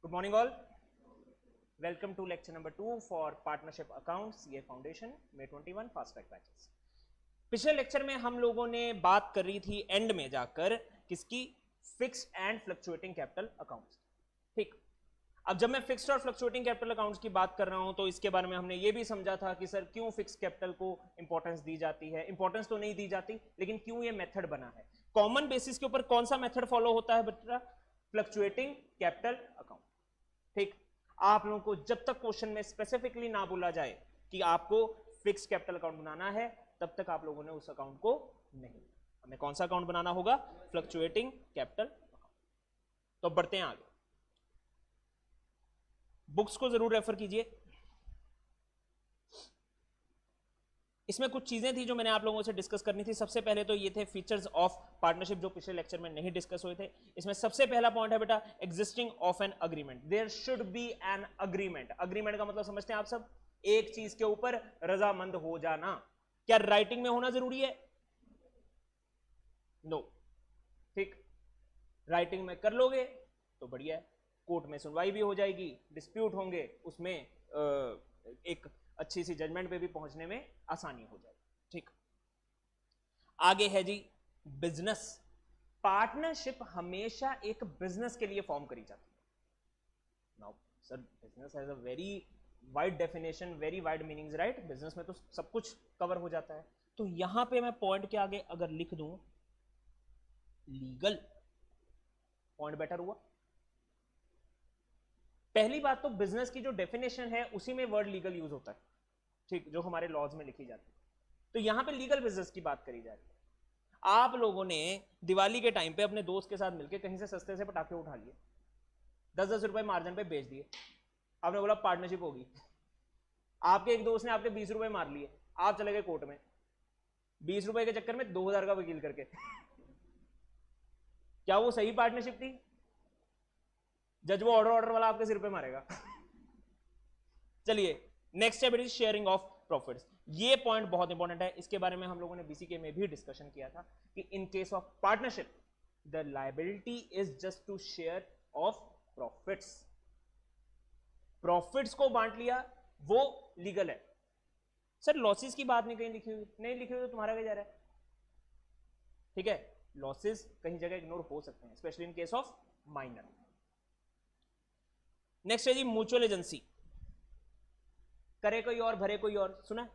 Good morning all. Welcome to lecture number 2 for partnership accounts CA Foundation May 21 fast track batches. पिछले lecture में हम लोगों ने बात कर रही थी एंड में जाकर किसकी, fixed and fluctuating capital accounts. ठीक, अब जब मैं फिक्स्ड और फ्लक्चुएटिंग कैपिटल अकाउंट्स की बात कर रहा हूं तो इसके बारे में हमने ये भी समझा था कि सर क्यों फिक्स्ड कैपिटल को इंपॉर्टेंस दी जाती है. इंपॉर्टेंस तो नहीं दी जाती, लेकिन क्यों ये मेथड बना है. कॉमन बेसिस के ऊपर कौन सा मेथड फॉलो होता है बेटा? Fluctuating capital account. ठीक, आप लोगों को जब तक क्वेश्चन में स्पेसिफिकली ना बोला जाए कि आपको फिक्स कैपिटल अकाउंट बनाना है, तब तक आप लोगों ने उस अकाउंट को नहीं. हमें कौन सा अकाउंट बनाना होगा? Fluctuating capital account. तो बढ़ते हैं आगे. बुक्स को जरूर रेफर कीजिए. इसमें कुछ चीजें थी जो मैंने आप लोगों से डिस्कस करनी थी. सबसे पहले तो ये थे फीचर्स ऑफ पार्टनरशिप जो पिछले लेक्चर में नहीं डिस्कस हुए थे. इसमें सबसे पहला पॉइंट है बेटा existing of an agreement. There should be an agreement. Agreement का मतलब समझते हैं आप सब? एक चीज के ऊपर रजामंद हो जाना. क्या राइटिंग में होना जरूरी है? नो. ठीक, राइटिंग में कर लोगे तो बढ़िया है, कोर्ट में सुनवाई भी हो जाएगी, डिस्प्यूट होंगे, उसमें एक अच्छी सी जजमेंट पे भी पहुंचने में आसानी हो जाएगी. ठीक, आगे है जी बिजनेस. पार्टनरशिप हमेशा एक बिजनेस के लिए फॉर्म करी जाती है. Now sir business has a very wide definition, very wide meanings, right? Business में तो सब कुछ कवर हो जाता है. तो यहां पे मैं पॉइंट के आगे अगर लिख दूं लीगल, पॉइंट बेटर हुआ. पहली बात तो बिजनेस की जो डेफिनेशन है उसी में वर्ड लीगल यूज होता है. ठीक, जो हमारे लॉज में लिखी जाती है. तो यहां पे लीगल बिजनेस की बात करी जा रही है. आप लोगों ने दिवाली के टाइम पे अपने दोस्त के साथ मिलकर कहीं से सस्ते से पटाखे उठा लिए, 10-10 रुपए मार्जिन पे बेच दिए. आपने बोला पार्टनरशिप होगी. आपके एक दोस्त ने आपके 20 रुपए मार लिए, आप चले गए कोर्ट में 20 रुपए के चक्कर में 2000 का वकील करके. क्या वो सही पार्टनरशिप थी? जज वो ऑर्डर वाला आपके सिर पे मारेगा. चलिए नेक्स्ट है बेटी शेयरिंग ऑफ प्रॉफिट्स. ये पॉइंट बहुत इंपॉर्टेंट है. इसके बारे में हम लोगों ने बीसीके में भी डिस्कशन किया था कि in case of partnership the liability is just to share of profits. Profits को बांट लिया वो लीगल है. सर लॉसेस की बात नहीं कहीं लिखी हुई, नहीं लिखी हुई तो तुम्हारा क्या जा रहा है? ठीक है, लॉसेस कहीं जगह इग्नोर हो सकते हैं, specially in case of minor. Next है जी म्यूचुअल एजेंसी. करे कोई और भरे कोई और, सुना?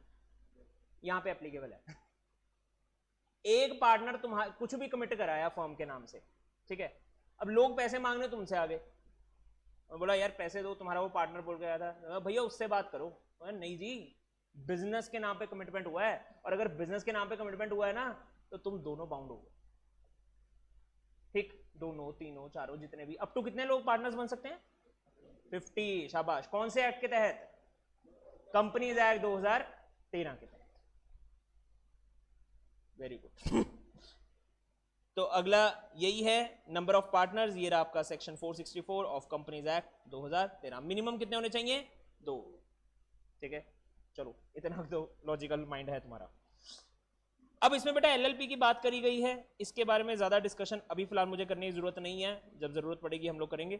यहां पे एप्लीकेबल है. एक पार्टनर तुम्हारा कुछ भी कमिट कराया फर्म के नाम से, ठीक है, अब लोग पैसे मांगने तुमसे आ गए और बोला यार पैसे दो, तुम्हारा वो पार्टनर बोल गया था भैया उससे बात करो. नहीं जी, बिजनेस के नाम पे कमिटमेंट हुआ है, और अगर बिजनेस के नाम पे कमिटमेंट हुआ है ना तो तुम दोनों बाउंड हो गए. ठीक, दोनों तीनों चारों जितने भी, अप टू कितने लोग पार्टनर्स बन सकते हैं? 50. शाबाश. कौन से एक्ट के तहत? कंपनीज एक्ट 2013 के तहत. Very good. तो अगला यही है नंबर ऑफ पार्टनर्स. ये रहा आपका section 464 of companies act 2013. Minimum कितने होने चाहिए? 2. ठीक है, चलो इतना तो लॉजिकल माइंड है तुम्हारा. अब इसमें बेटा एलएलपी की बात करी गई है. इसके बारे में ज्यादा डिस्कशन अभी फिलहाल मुझे करने की जरूरत नहीं है, जब जरूरत पड़ेगी हम लोग करेंगे.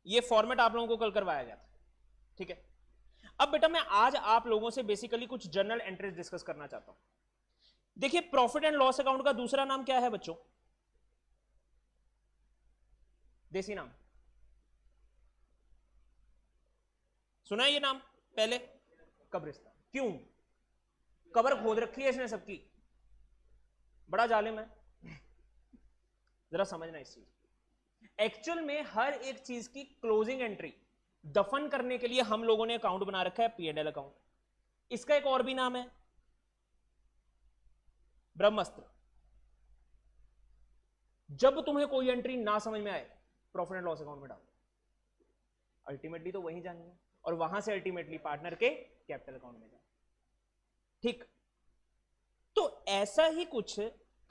ये फॉर्मेट आप लोगों को कल करवाया गया था. ठीक है, अब बेटा मैं आज आप लोगों से बेसिकली कुछ जर्नल एंट्रीज डिस्कस करना चाहता हूं. देखिए प्रॉफिट एंड लॉस अकाउंट का दूसरा नाम क्या है बच्चों? देसी नाम सुना है ये नाम पहले? कब्रिस्तान. क्यों? कब्र खोद रखी है इसने सबकी. बड़ा जालिम है. जरा समझना इस चीज. एक्चुअल में हर एक चीज की क्लोजिंग एंट्री दफन करने के लिए हम लोगों ने अकाउंट बना रखा है P&L अकाउंट. इसका एक और भी नाम है ब्रह्मास्त्र. जब तुम्हें कोई एंट्री ना समझ में आए प्रॉफिट एंड लॉस अकाउंट में डालो. अल्टीमेटली तो वहीं जानी है, और वहां से अल्टीमेटली पार्टनर के कैपिटल अकाउंट में जाए. ठीक, तो ऐसा ही कुछ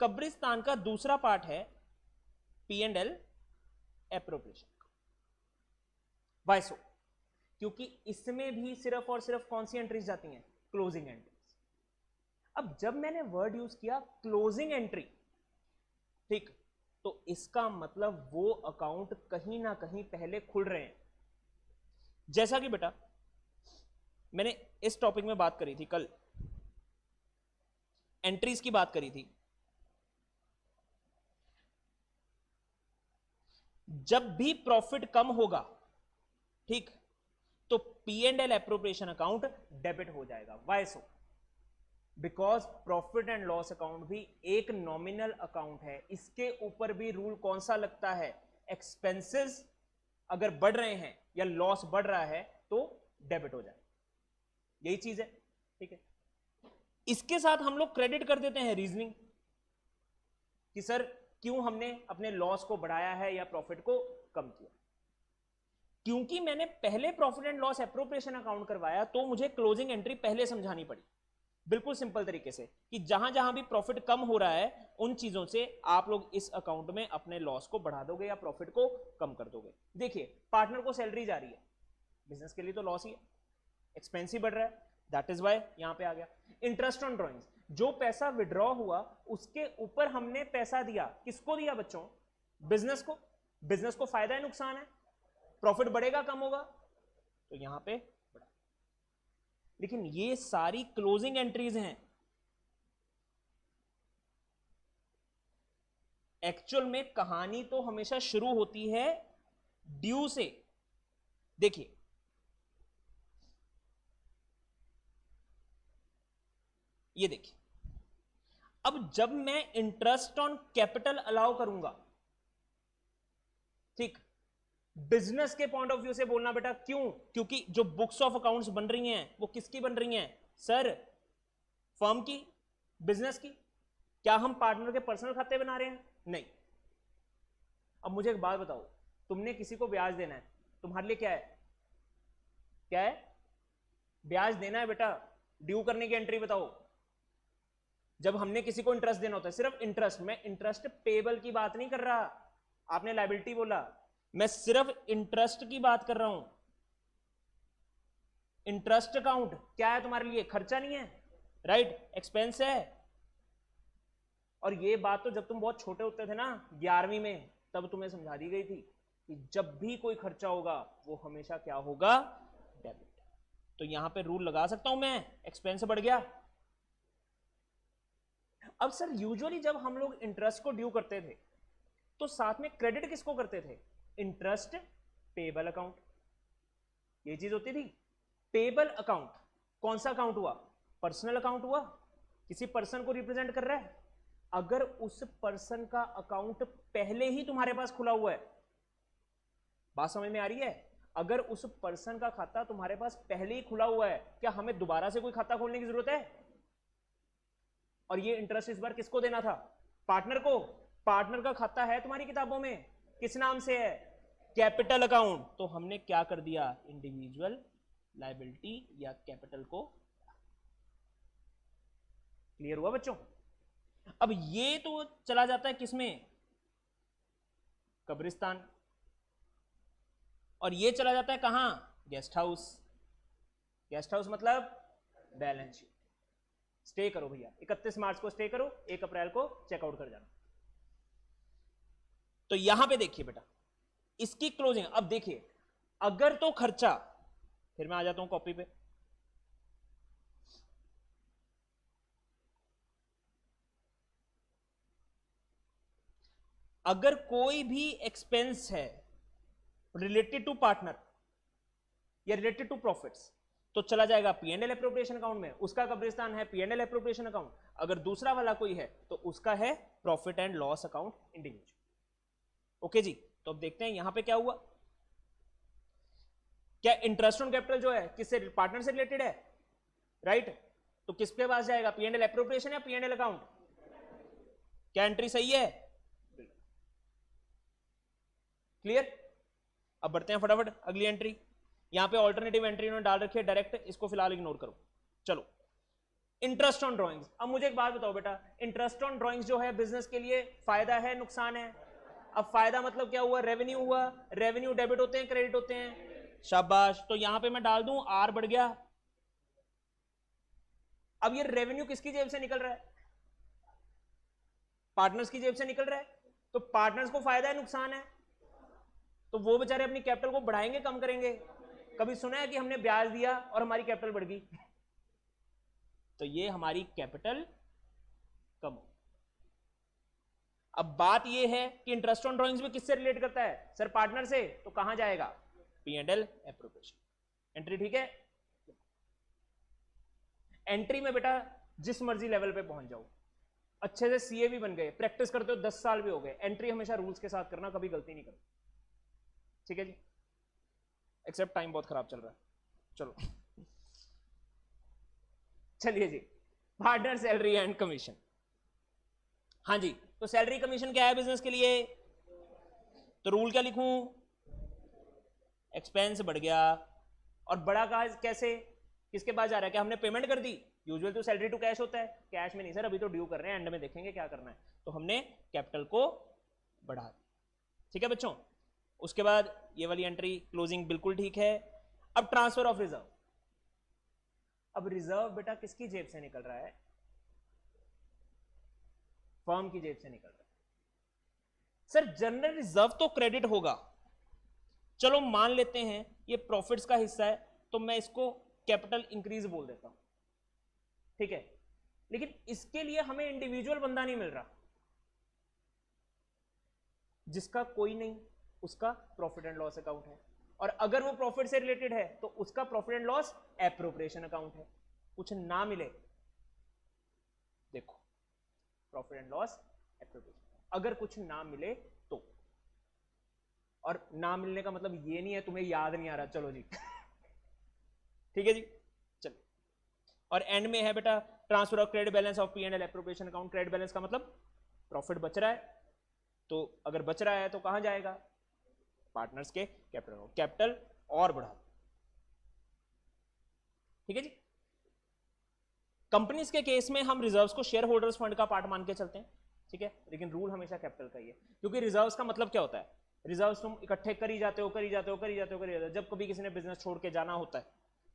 कब्रिस्तान का दूसरा पार्ट है P&L एप्रोप्रिएशन. वाई सो? क्योंकि इसमें भी सिर्फ और सिर्फ कौन सी एंट्रीज जाती हैं? Closing entries. अब जब मैंने वर्ड यूज किया क्लोजिंग एंट्री, ठीक, तो इसका मतलब वो अकाउंट कहीं ना कहीं पहले खुल रहे हैं। जैसा कि बेटा मैंने इस टॉपिक में बात करी थी कल, एंट्रीज की बात करी थी। जब भी प्रॉफिट कम होगा, ठीक, तो P&L एप्रोप्रिएशन अकाउंट डेबिट हो जाएगा। Why so? Because profit and loss account भी एक नॉमिनल अकाउंट है, इसके ऊपर भी रूल कौन सा लगता है? एक्सपेंसेस अगर बढ़ रहे हैं या लॉस बढ़ रहा है तो डेबिट हो जाए, यही चीज है, ठीक है। इसके साथ हम लोग क्रेडिट कर देते हैं रीजनिंग कि सर क्यों हमने अपने लॉस को बढ़ाया है या प्रॉफिट को कम किया। क्योंकि मैंने पहले profit and loss appropriation account करवाया तो मुझे क्लोजिंग एंट्री पहले समझानी पड़ी, बिल्कुल सिंपल तरीके से, कि जहां जहां भी प्रॉफिट कम हो रहा है उन चीजों से आप लोग इस अकाउंट में अपने लॉस को बढ़ा दोगे या प्रॉफिट को कम कर दोगे। देखिए पार्टनर को सैलरी जा रही है, बिजनेस के लिए तो लॉस ही है, एक्सपेंस ही बढ़ रहा है, दैट इज वाई यहां पे आ गया। इंटरेस्ट ऑन ड्रॉइंग्स, जो पैसा विड्रॉ हुआ उसके ऊपर हमने पैसा दिया, किसको दिया बच्चों? बिजनेस को। बिजनेस को फायदा है नुकसान है? प्रॉफिट बढ़ेगा कम होगा? तो यहां पे बढ़ा। लेकिन ये सारी क्लोजिंग एंट्रीज हैं, एक्चुअल में कहानी तो हमेशा शुरू होती है ड्यू से। देखिए ये देखिए, अब जब मैं इंटरेस्ट ऑन कैपिटल अलाउ करूंगा, ठीक, बिजनेस के पॉइंट ऑफ व्यू से बोलना बेटा, क्यों? क्योंकि जो बुक्स ऑफ अकाउंट्स बन रही हैं वो किसकी बन रही हैं सर? फर्म की, बिजनेस की। क्या हम पार्टनर के पर्सनल खाते बना रहे हैं? नहीं। अब मुझे एक बात बताओ, तुमने किसी को ब्याज देना है, तुम्हारे लिए क्या है? क्या है? ब्याज देना है बेटा। ड्यू करने की एंट्री बताओ। जब हमने किसी को इंटरेस्ट देना होता है, सिर्फ इंटरेस्ट, मैं इंटरेस्ट पेबल की बात नहीं कर रहा, आपने लायबिलिटी बोला, मैं सिर्फ इंटरेस्ट की बात कर रहा हूं। इंटरेस्ट अकाउंट क्या है तुम्हारे लिए? खर्चा नहीं है, राइट, एक्सपेंस है। और ये बात तो जब तुम बहुत छोटे होते थे ना, 11वीं में, तब तुम्हें समझा दी गई थी कि जब भी कोई खर्चा होगा वो हमेशा क्या होगा? डेबिट। तो यहां पे रूल लगा सकता हूं मैं, एक्सपेंस बढ़ गया। अब सर यूजुअली जब हम लोग इंटरेस्ट को ड्यू करते थे तो साथ में क्रेडिट किसको करते थे? इंटरेस्ट पेबल अकाउंट, ये चीज होती थी। पेबल अकाउंट कौन सा अकाउंट हुआ? पर्सनल अकाउंट हुआ, किसी पर्सन को रिप्रेजेंट कर रहा है। अगर उस पर्सन का अकाउंट पहले ही तुम्हारे पास खुला हुआ है, बात समझ में आ रही है? अगर उस पर्सन का खाता तुम्हारे पास पहले ही खुला हुआ है, क्या हमें दोबारा से कोई खाता खोलने की जरूरत है? और ये इंटरेस्ट इस बार किसको देना था? पार्टनर को। पार्टनर का खाता है तुम्हारी किताबों में, किस नाम से है? Capital account. तो हमने क्या कर दिया? इंडिविजुअल लायबिलिटी या कैपिटल को। क्लियर हुआ बच्चों? अब ये तो चला जाता है किसमें? कब्रिस्तान। और ये चला जाता है कहां? Guest house. गेस्ट हाउस मतलब बैलेंस शीट। स्टे करो भैया, 31 मार्च को स्टे करो, 1 अप्रैल को चेकआउट कर जाना। तो यहां पे देखिए बेटा, इसकी क्लोजिंग। अब देखिए, अगर तो खर्चा, फिर मैं आ जाता हूं कॉपी पे, अगर कोई भी एक्सपेंस है रिलेटेड टू पार्टनर या रिलेटेड टू प्रॉफिट्स, तो चला जाएगा P&L एप्रोप्रिएशन अकाउंट में। उसका कब्रिस्तान है P&L एप्रोप्रिएशन अकाउंट। अगर दूसरा वाला कोई है तो उसका है profit and loss account individual. Okay जी, तो अब देखते हैं यहां पे क्या हुआ। क्या इंटरेस्ट ऑन कैपिटल जो है किससे? पार्टनर से रिलेटेड है, राइट? तो किसके पास जाएगा? P&L एप्रोप्रिएशन या P&L अकाउंट? क्या एंट्री सही है? क्लियर? अब बढ़ते हैं फटाफट अगली एंट्री। यहां पे ऑल्टरनेटिव एंट्री उन्होंने डाल रखी है डायरेक्ट, इसको फिलहाल इग्नोर करो। चलो, इंटरेस्ट ऑन ड्रॉइंग्स। अब मुझे एक बात बताओ बेटा, इंटरेस्ट ऑन ड्रॉइंग्स जो है बिजनेस के लिए फायदा है नुकसान है? अब फायदा मतलब क्या हुआ? रेवेन्यू हुआ। रेवेन्यू डेबिट होते हैं क्रेडिट होते हैं? शाबाश। तो यहां पे मैं डाल दूं आर बढ़ गया। अब ये रेवेन्यू किसकी जेब से निकल रहा है? पार्टनर्स की जेब से निकल रहा है। तो पार्टनर्स को फायदा है नुकसान है? तो वो बेचारे अपनी कैपिटल को बढ़ाएंगे कम करेंगे? कभी सुना है कि हमने ब्याज दिया और हमारी कैपिटल बढ़ गई? तो ये हमारी कैपिटल कम हो। अब बात ये है कि इंटरेस्ट ऑन ड्रॉइंग्स में किससे रिलेट करता है? सर पार्टनर से। तो कहां जाएगा? P and L appropriation entry. ठीक है, एंट्री में बेटा जिस मर्जी लेवल पे पहुंच जाओ, अच्छे से सीए भी बन गए, प्रैक्टिस करते हो 10 साल भी हो गए, एंट्री हमेशा रूल्स के साथ करना, कभी गलती नहीं करना। ठीक है जी, एक्सेप्ट टाइम बहुत खराब चल रहा है। चलो चलिए जी, पार्टनर सैलरी एंड कमीशन। हाँ जी, तो सैलरी कमीशन क्या है बिजनेस के लिए? तो रूल क्या लिखूं? एक्सपेंस बढ़ गया। और बड़ा कहा कैसे? किसके पास जा रहा है? क्या हमने पेमेंट कर दी? यूजुअल तो सैलरी टू कैश होता है, कैश में नहीं सर, अभी तो ड्यू कर रहे हैं, एंड में देखेंगे क्या करना है। तो हमने कैपिटल को बढ़ा दिया। ठीक है बच्चों, उसके बाद ये वाली एंट्री क्लोजिंग बिल्कुल ठीक है। अब ट्रांसफर ऑफ रिजर्व। अब रिजर्व बेटा किसकी जेब से निकल रहा है? फर्म की जेब से निकल रहा है। सर जनरल रिजर्व तो क्रेडिट होगा, चलो मान लेते हैं ये प्रॉफिट्स का हिस्सा है, तो मैं इसको कैपिटल इंक्रीज बोल देता हूं। ठीक है, लेकिन इसके लिए हमें इंडिविजुअल बंदा नहीं मिल रहा, जिसका कोई नहीं, उसका प्रॉफिट एंड लॉस अकाउंट है। और अगर वो प्रॉफिट से रिलेटेड है तो उसका profit and loss appropriation account है। कुछ ना मिले, देखो प्रॉफिट एंड लॉस एप्रोप्रिएशन, अगर कुछ ना मिले तो। और ना मिलने का मतलब ये नहीं है तुम्हें याद नहीं आ रहा, चलो जी ठीक है जी, चलो। और एंड में है बेटा transfer of credit balance of P and L appropriation account. Credit balance का मतलब प्रॉफिट बच रहा है, तो अगर बच रहा है तो कहां जाएगा? पार्टनर्स के कैपिटल। कैपिटल और बढ़ा। ठीक है जी, कंपनीज के केस में हम रिजर्व्स को शेयर होल्डर्स फंड का पार्ट मान के चलते हैं। ठीक है, लेकिन रूल हमेशा कैपिटल का ही है, क्योंकि रिजर्व्स का मतलब क्या होता है? रिजर्व्स तुम इकट्ठे कर ही जाते हो, कर ही जाते हो, कर ही जाते हो, कर ही जाते हो। जब कभी किसी ने बिजनेस छोड़ के जाना होता है,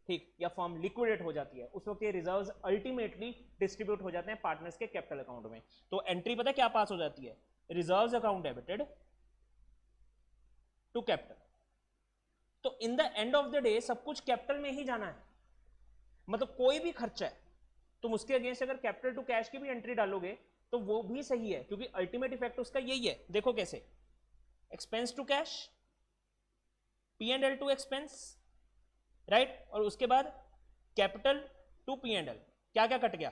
ठीक, या फर्म लिक्विडेट हो जाती है, उस वक्त ये रिजर्व्स अल्टीमेटली डिस्ट्रीब्यूट हो जाते हैं पार्टनर्स के कैपिटल अकाउंट में। तो एंट्री पता है क्या पास हो जाती है? Reserves account debited to capital. तो in the end of the day सब कुछ कैपिटल में ही जाना है। मतलब कोई भी खर्चा है, तुम उसके अगेंस्ट अगर कैपिटल टू कैश की भी एंट्री डालोगे तो वो भी सही है, क्योंकि अल्टीमेट इफेक्ट उसका यही है। देखो कैसे, expense to cash, P and L to expense, right, और उसके बाद capital to P and L. क्या क्या कट गया?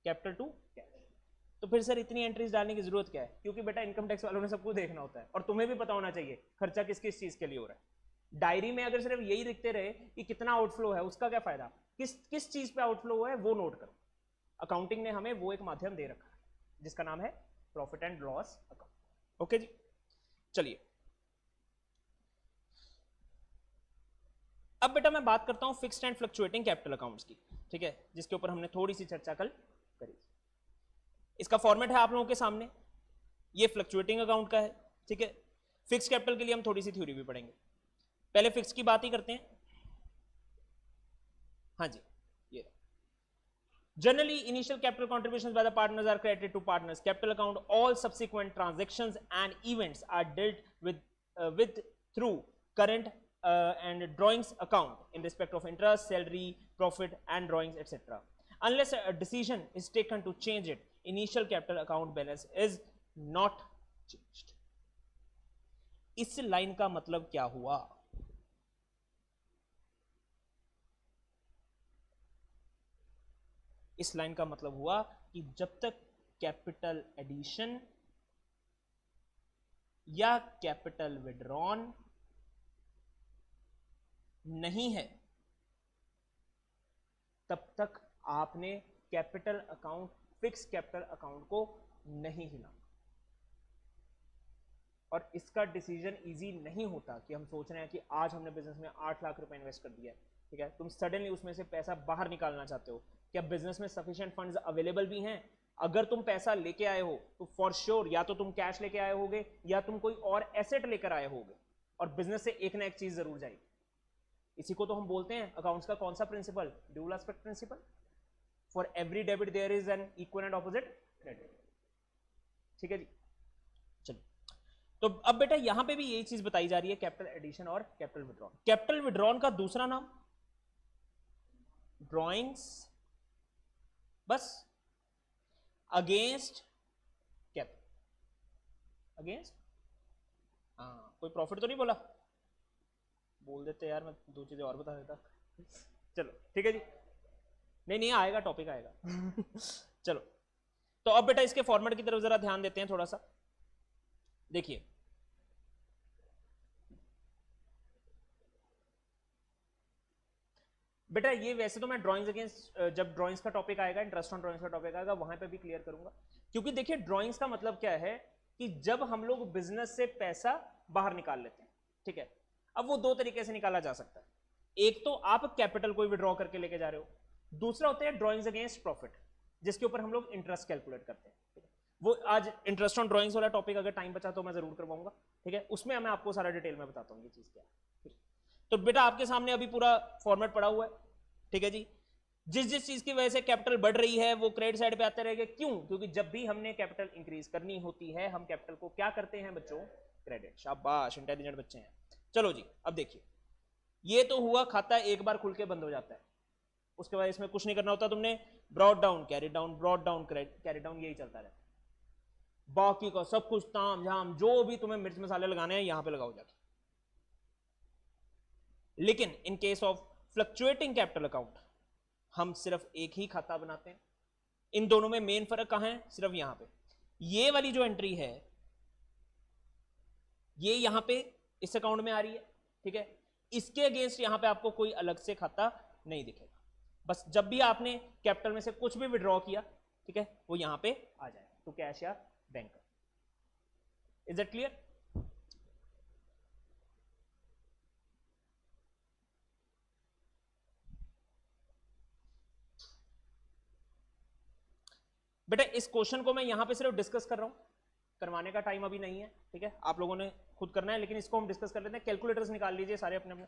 Capital to cash. तो फिर सर इतनी एंट्रीज डालने की जरूरत क्या है? क्योंकि बेटा इनकम टैक्स वालों ने सबको देखना होता है, और तुम्हें भी पता होना चाहिए खर्चा किस किस चीज के लिए हो रहा है। डायरी में अगर सिर्फ यही लिखते रहे कि कितना आउटफ्लो है, उसका क्या फायदा? किस किस चीज पे आउटफ्लो हुआ है वो नोट करो। अकाउंटिंग ने हमें वो एक माध्यम दे रखा है जिसका नाम है profit and loss account. Okay जी, चलिए अब बेटा मैं बात करता हूं fixed and fluctuating capital accounts की। ठीक है, जिसके ऊपर हमने थोड़ी सी चर्चा कल करी। इसका फॉर्मेट है आप लोगों के सामने, ये फ्लक्चुएटिंग अकाउंट का है। ठीक है, फिक्स कैपिटल के लिए हम थोड़ी सी थ्योरी भी पढ़ेंगे, पहले फिक्स की बात ही करते हैं। हाँ जी, ये generally initial capital contributions by the partners are credited to partners capital account. All subsequent transactions and events are dealt with through current and drawings account in respect of interest, salary, profit and drawings etc. Unless a decision is taken to change it, initial capital account balance is not changed. इस line का मतलब क्या हुआ? इस line का मतलब हुआ कि जब तक कैपिटल एडिशन या कैपिटल विड्रॉन नहीं है, तब तक आपने capital account, fix capital account को नहीं हिलाना। और इसका डिसीजन इजी नहीं होता कि हम सोच रहे हैं कि आज हमने बिजनेस में 8 लाख रुपए इन्वेस्ट कर दिया है, ठीक है, तुम सडनली उसमें से पैसा बाहर निकालना चाहते हो। क्या बिजनेस में सफिशिएंट फंड्स अवेलेबल भी हैं? अगर तुम पैसा लेके आए हो तो फॉर श्योर या तो तुम कैश लेके आए होगे या तुम कोई और एसेट लेकर आए होगे। और बिजनेस से एक ना एक चीज जरूर जाएगी। इसी को तो हम बोलते हैं अकाउंट्स का कौन सा principle, dual aspect principle. For every debit there is an equal and opposite credit. ठीक है जी, चलिए। तो अब बेटा यहां पे भी यही चीज बताई जा रही है, कैपिटल एडिशन और कैपिटल विड्रॉन। कैपिटल विड्रॉन का दूसरा नाम ड्रॉइंग्स बस अगेंस्ट कैपिटल, अगेंस्ट, हाँ कोई प्रॉफिट तो नहीं बोला, बोल देते यार, मैं दो चीजें और बता देता। चलो ठीक है जी, नहीं नहीं आएगा, टॉपिक आएगा। चलो, तो अब बेटा इसके फॉर्मेट की तरफ जरा ध्यान देते हैं थोड़ा सा। देखिए बेटा ये वैसे तो मैं ड्राइंग्स अगेंस्ट, जब ड्राइंग्स का टॉपिक आएगा, इंटरेस्ट ऑन ड्राइंग्स का टॉपिक आएगा, वहां पे भी क्लियर करूंगा। क्योंकि देखिए ड्राइंग्स का मतलब क्या है कि जब हम लोग बिजनेस से पैसा बाहर निकाल लेते हैं, ठीक है। अब वो दो तरीके से निकाला जा सकता है, एक तो आप कैपिटल को विड्रॉ करके लेके जा रहे हो, दूसरा होता है ड्राइंग्स अगेंस्ट प्रॉफिट, जिसके ऊपर हम लोग इंटरेस्ट कैलकुलेट करते हैं। वो आज इंटरेस्ट ऑन ड्राइंग्स वाला टॉपिक अगर टाइम बचा तो मैं जरूर करवाऊंगा, ठीक है, उसमें मैं आपको सारा डिटेल में बताता हूँ ये चीज क्या है। तो बेटा आपके सामने अभी पूरा फॉर्मेट पड़ा हुआ है, ठीक है जी। जिस जिस चीज की वजह से कैपिटल बढ़ रही है वो क्रेडिट साइड पे आते रहेगा, क्यों? क्योंकि जब भी हमने कैपिटल इंक्रीज करनी होती है हम कैपिटल को क्या करते हैं बच्चों, क्रेडिट। शाबाश, इंटेलिजेंट बच्चे हैं। चलो जी, अब देखिए ये तो हुआ खाता एक बार खुल के बंद हो जाता है, उसके बाद इसमें कुछ नहीं करना होता तुमने, brought down carry down, brought down carry down, यही चलता रहता है। बाकी का सब कुछ ताम झाम जो भी तुम्हें मिर्च मसाले लगाने हैं यहां पे लगाओ जाके। लेकिन इन case of fluctuating capital account हम सिर्फ एक ही खाता बनाते हैं। इन दोनों में मेन फर्क कहां है, सिर्फ यहां पे ये वाली जो एंट्री है ये यहां पे इस अकाउंट में आ रही है, ठीक है। इसके अगेंस्ट यहां पे आपको कोई अलग से खाता नहीं दिखेगा, बस जब भी आपने कैपिटल में से कुछ भी विड्रॉ किया, ठीक है, वो यहां पे आ जाएगा टू कैश या बैंक। Is that clear? बेटा इस क्वेश्चन को मैं यहां पे सिर्फ डिस्कस कर रहा हूं, करवाने का टाइम अभी नहीं है, ठीक है, आप लोगों ने खुद करना है, लेकिन इसको हम डिस्कस कर लेते हैं। कैलकुलेटर्स निकाल लीजिए सारे अपने अपने।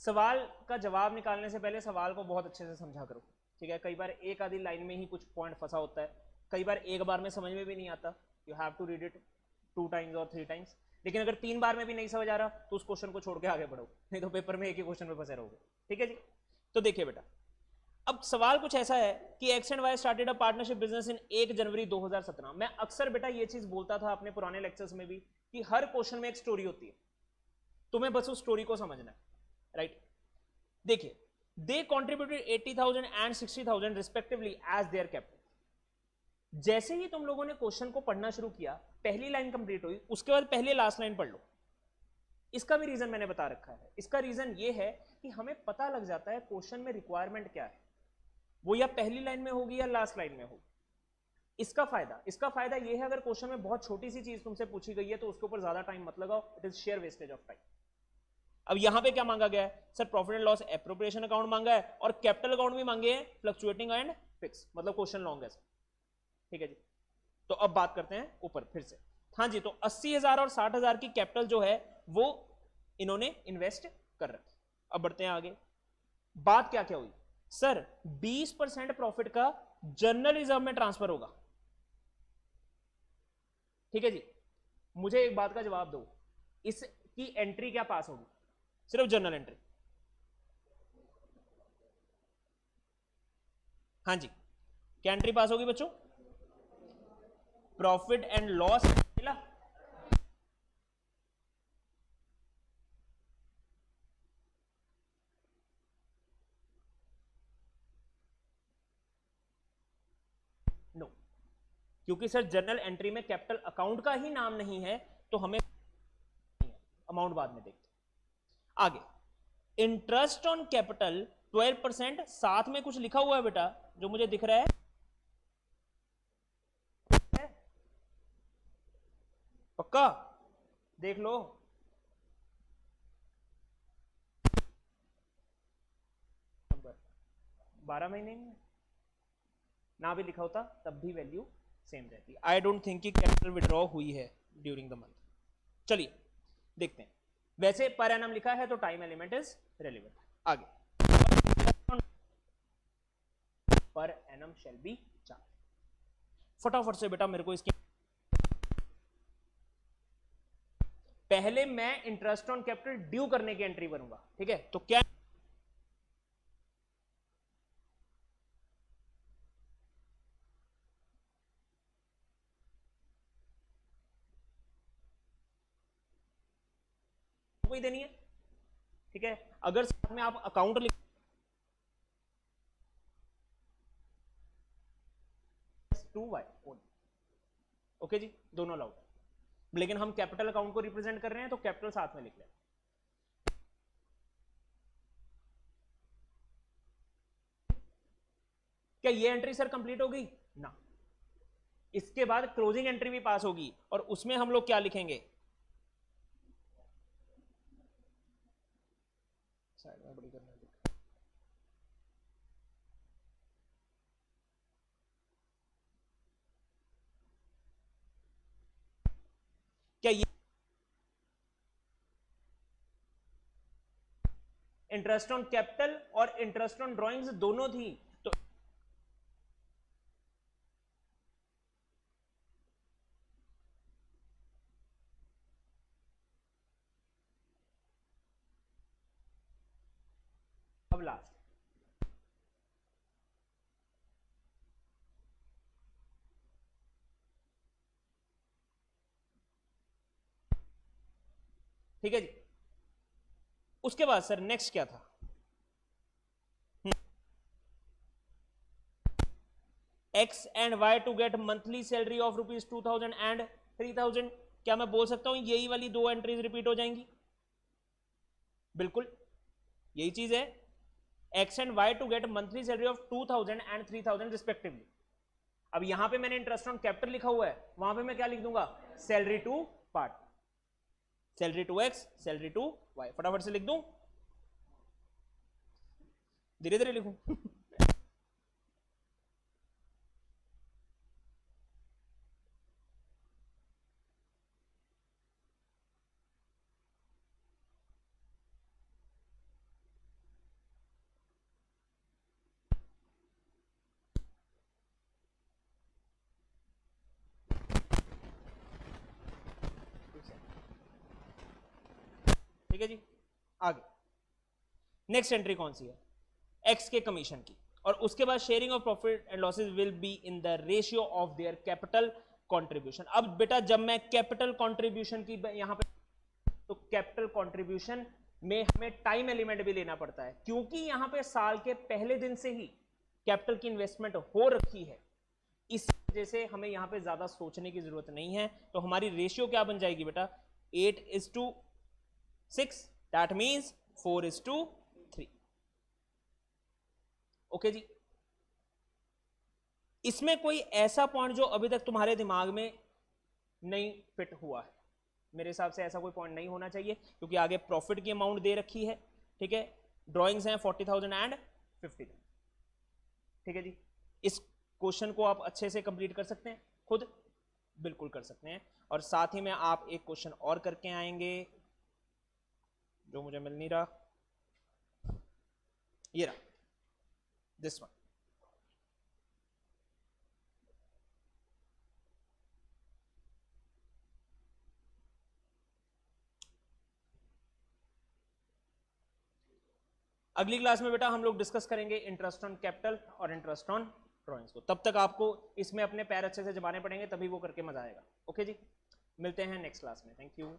सवाल का जवाब निकालने से पहले सवाल को बहुत अच्छे से समझा करो, ठीक है। कई बार एक आधी लाइन में ही कुछ पॉइंट फंसा होता है, कई बार एक बार में समझ में भी नहीं आता, you have to read it 2 times और 3 टाइम्स। लेकिन अगर 3 बार में भी नहीं समझ आ रहा तो उस क्वेश्चन को छोड़ के आगे बढ़ो, नहीं तो पेपर में एक ही क्वेश्चन में फंसे रहोगे, ठीक है जी। तो देखिए बेटा अब सवाल कुछ ऐसा है कि X and Y started a partnership business in 1 January 2017। मैं अक्सर बेटा ये चीज बोलता था अपने पुराने लेक्चर्स में भी कि हर क्वेश्चन में एक स्टोरी होती है, तुम्हें बस उस स्टोरी को समझना है, राइट। देखिए they contributed 80,000 and 60,000 respectively as their capital. जैसे ही तुम लोगों ने क्वेश्चन को पढ़ना शुरू किया, पहली लाइन कंप्लीट हुई, उसके बाद पहले लास्ट लाइन पढ़ लो। इसका भी रीजन मैंने बता रखा है। इसका रीजन ये है कि हमें पता लग जाता है क्वेश्चन में रिक्वायरमेंट क्या है, वो या पहली लाइन में होगी या लास्ट लाइन में होगी। इसका फायदा ये है अगर क्वेश्चन में बहुत छोटी सी चीज तुमसे पूछी गई है तो उसके ऊपर ज्यादा टाइम मत लगाओ, it is share wastage of time. अब यहां पे क्या मांगा गया है sir, profit and loss appropriation account मांगा है और कैपिटल अकाउंट भी मांगे हैं, फ्लक्चुएटिंग एंड फिक्स, मतलब क्वेश्चन लॉन्ग है, ठीक है जी। तो अब बात करते हैं ऊपर फिर से। हाँ जी, तो 80,000 और 60,000 की कैपिटल जो है वो इन्होंने इन्वेस्ट कर रखी। अब बढ़ते हैं आगे। बात क्या क्या हुई सर, 20% प्रॉफिट का जनरल रिजर्व में ट्रांसफर होगा, ठीक है जी। मुझे एक बात का जवाब दो, इसकी एंट्री क्या पास होगी, सिर्फ जर्नल एंट्री। हाँ जी, क्या एंट्री पास होगी बच्चों, प्रॉफिट एंड लॉस मिला, नो। क्योंकि सर जनरल एंट्री में कैपिटल अकाउंट का ही नाम नहीं है, तो हमें अमाउंट बाद में देखते हैं। आगे इंटरेस्ट ऑन कैपिटल 12%, साथ में कुछ लिखा हुआ है बेटा जो मुझे दिख रहा है, पक्का देख लो। नंबर 12 महीने में ना भी लिखा होता तब भी वैल्यू सेम रहती। आई डोंट थिंक कि कैपिटल विड्रॉ हुई है ड्यूरिंग द मंथ। चलिए देखते हैं। वैसे पर एनम लिखा है तो टाइम एलिमेंट इज रेलिवेंट। आगे per annum shall be charge. फटाफट से बेटा मेरे को इसकी पहले मैं इंटरेस्ट ऑन कैपिटल ड्यू करने की एंट्री भरूंगा, ठीक है। तो क्या कोई देनी है, ठीक है। अगर साथ में आप अकाउंट लिख 2y, ओके जी, दोनों अलाउड है, लेकिन हम कैपिटल अकाउंट को रिप्रेजेंट कर रहे हैं तो कैपिटल साथ में लिख लें। क्या ये एंट्री सर कंप्लीट होगी ना, इसके बाद क्लोजिंग एंट्री भी पास होगी और उसमें हम लोग क्या लिखेंगे, साइड में बड़ी करना है। क्या ये इंटरेस्ट ऑन कैपिटल और इंटरेस्ट ऑन ड्रॉइंग्स दोनों थी, तो अब लास्ट ठीक है जी। उसके बाद सर नेक्स्ट क्या था, X and Y to get monthly salary of ₹2000 and 3000। क्या मैं बोल सकता हूं यही वाली दो एंट्रीज रिपीट हो जाएंगी, बिल्कुल यही चीज है। X and Y to get monthly salary of 2000 and 3000 respectively. अब यहां पे मैंने इंटरेस्ट ऑन कैपिटल लिखा हुआ है, वहां पे मैं क्या लिख दूंगा, salary to part, salary to X, salary to Y. फटाफट से लिख दूं, धीरे धीरे लिखूं ठीक है जी। आगे नेक्स्ट एंट्री कौन सी है, एक्स के कमीशन की, और उसके बाद sharing of profit and losses will be in the ratio of their capital contribution. अब बेटा जब मैं कैपिटल कंट्रीब्यूशन की यहां पे, तो कैपिटल कंट्रीब्यूशन में हमें टाइम एलिमेंट भी लेना पड़ता है, क्योंकि यहां पे साल के पहले दिन से ही कैपिटल की इन्वेस्टमेंट हो रखी है, इस वजह से हमें यहां पे ज्यादा सोचने की जरूरत नहीं है। तो हमारी रेशियो क्या बन जाएगी बेटा, 8:6, दैट मींस 4:3। ओके जी। इसमें कोई ऐसा पॉइंट जो अभी तक तुम्हारे दिमाग में नहीं फिट हुआ है, मेरे हिसाब से ऐसा कोई पॉइंट नहीं होना चाहिए, क्योंकि आगे प्रॉफिट की अमाउंट दे रखी है, ठीक है। ड्राइंग्स हैं 40,000 एंड 50,000, ठीक है जी। इस क्वेश्चन को आप अच्छे से कंप्लीट कर सकते हैं खुद, बिल्कुल कर सकते हैं। और साथ ही में आप एक क्वेश्चन और करके आएंगे जो मुझे मिल नहीं रहा, ये रहा, दिस वन। अगली क्लास में बेटा हम लोग डिस्कस करेंगे इंटरेस्ट ऑन कैपिटल और इंटरेस्ट ऑन ड्राइंग्स को। तब तक आपको इसमें अपने पैर अच्छे से जमाने पड़ेंगे, तभी वो करके मजा आएगा। ओके जी, मिलते हैं नेक्स्ट क्लास में। Thank you.